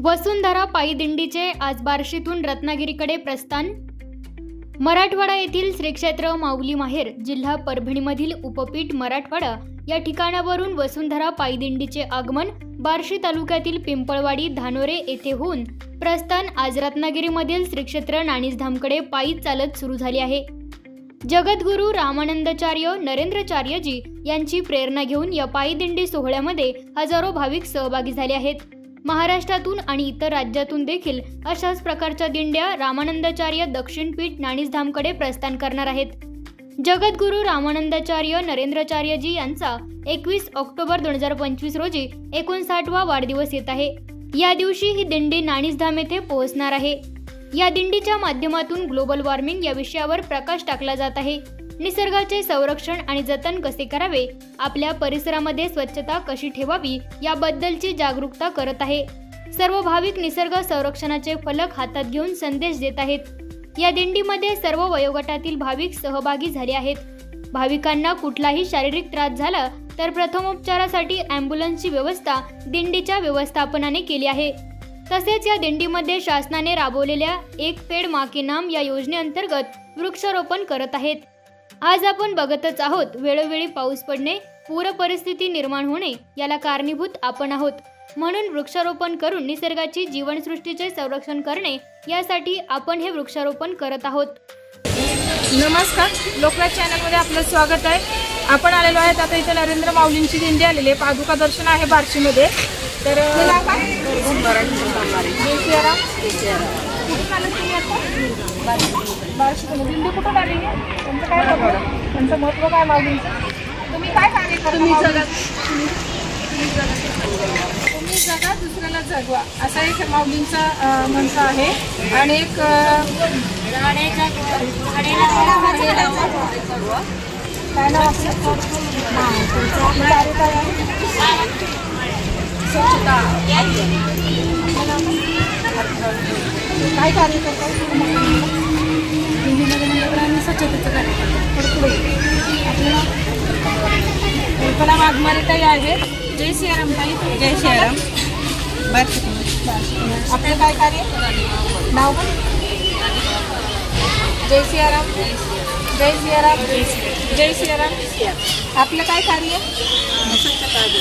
वसुंधरा पायी दिंडीचे आज बार्शीतून रत्नागिरीकडे प्रस्थान। मराठवाडा येथील श्री क्षेत्र माऊली माहेर जिल्हा परभणीमधील उपपीठ मराठवाडा या ठिकाणावरून वसुंधरा पायी दिंडीचे आगमन बार्शी तालुक्यातील पिंपळवाडी धानोरे येथे होऊन प्रस्थान आज रत्नागिरीमधील श्री क्षेत्र नाणीसधामकडे पायी चालत सुरू झाले आहे। जगद्गुरू रामानंदाचार्य नरेंद्राचार्यजी यांची प्रेरणा घेऊन या पायी दिंडी सोहळ्यामध्ये हजारो भाविक सहभागी झाले आहेत। महाराष्ट्रातून आणि इतर राज्यातून देखील अशाच प्रकारच्या दिंड्या रामानंदाचार्य दक्षिणपीठ नाणीसधामकडे प्रस्थान करणार आहेत। जगद्गुरू रामानंदाचार्य नरेंद्राचार्यजी यांचा 21 ऑक्टोबर 2025 रोजी 59वा वाढदिवस येत आहे। या दिवशी ही दिंडी नाणीसधाम येथे पोहोचणार आहे। या दिंडीच्या माध्यमातून ग्लोबल वॉर्मिंग या विषयावर प्रकाश टाकला जात आहे। निसर्गाचे संरक्षण आणि जतन कसे करावे, आपल्या परिसरामध्ये स्वच्छता कशी ठेवावी याबद्दलची जागरूकता करत आहे। सर्व भाविक निसर्ग संरक्षणाचे फलक हातात घेऊन संदेश देत आहेत। या दिंडीमध्ये सर्व वयोगटातील भाविक सहभागी झाले आहेत। भाविकांना कुठलाही शारीरिक त्रास झाला तर प्रथमोपचारासाठी ॲम्ब्युलन्सची व्यवस्था दिंडीच्या व्यवस्थापनाने केली आहे। तसेच या दिंडीमध्ये शासनाने राबवलेल्या एक पेड़ माँ के नाम या योजनेअंतर्गत वृक्षारोपण करत आहेत। आज आपण बघतच आहोत, वेळोवेळी पाऊस पडणे, पूर परिस्थिती निर्माण होणे याला कारणीभूत आपण आहोत। म्हणून वृक्षारोपण करून निसर्गाची जीवनसृष्टीचे संरक्षण करणे यासाठी आपण हे वृक्षारोपण करत आहोत। नमस्कार, लोकराज चॅनलमध्ये आपलं स्वागत आहे। आपण आलेलो आहेत आता इथे नरेंद्र माऊलींची दिंडी आलेली आहे। पादुका दर्शन आहे बार्शीमध्ये। तर बार्शीमध्ये दिंडी कुठून आली आहे, त्यांचं काय बघा, त्यांचं महत्त्व काय माऊलींचं, तुम्ही काय कार्य करता? तुम्ही जगा दुसऱ्याला जगवा असा एक माऊलींचा मंत्र आहे। आणि एक काय नाव काय कार्य करतात? स्वच्छतेचं कार्य करतात। कल्पना वाघमारेताई आहे। जय सियाराम ताई। जय सियाराम। आपलं काय कार्य, नाव? जय सियाराम। जय सियाराम। जय सियाराम। आपलं काय कार्य?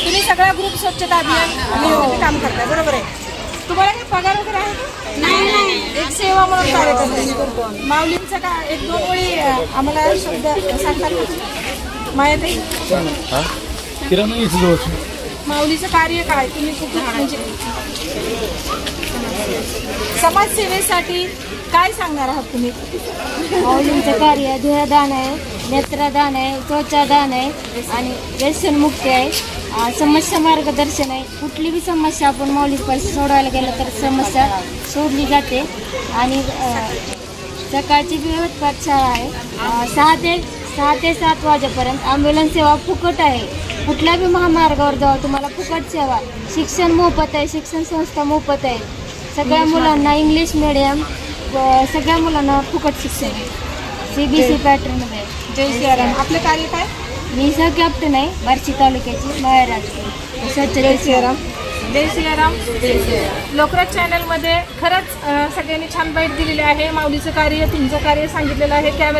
तुम्ही सगळा ग्रुप स्वच्छता अभियान काम करताय, बरोबर आहे? तुम्हाला काही पगार वगैरे आहे का? नाही, एक सेवा म्हणून कार्य करतो। माऊलींचं का एक दोन ओळी आम्हाला शब्द सांगतात का मायाताई? माऊलीचं कार्य काय, तुम्ही कुठे म्हणजे समाजसेवेसाठी काय सांगणार आहात तुम्ही? माऊलींचं कार्य ध्येयदान आहे, नेत्रदान आहे, त्वचादान आहे आणि व्यसनमुक्ती आहे, समस्या मार्गदर्शन आहे। कुठली बी समस्या आपण माऊलीपाशी सोडवायला गेलं तर समस्या सोडली जाते। आणि सकाळची बी पाठशाळा आहे, 6 ते 7 वाजेपर्यंत। ॲम्ब्युलन्स सेवा फुकट आहे, कुठल्या बी महामार्गावर जावा तुम्हाला फुकट सेवा। शिक्षण मोफत आहे, शिक्षण संस्था मोफत आहे। सगळ्या मुलांना इंग्लिश मीडियम, सगळ्या मुलांना फुकट शिक्षण आहे, CBSE पॅटर्नमध्ये आहे। जय सियाराम। आपलं कार्य काय? मी सह कॅप्टन आहे बार्शी तालुक्याची महाराज। जय सियाराम। जय सियाराम। लोकराज चॅनलमध्ये खरंच सगळ्यांनी छान बाईट दिलेली आहे। माऊलीचं कार्य, तुमचं कार्य सांगितलेलं आहे। कॅमेरा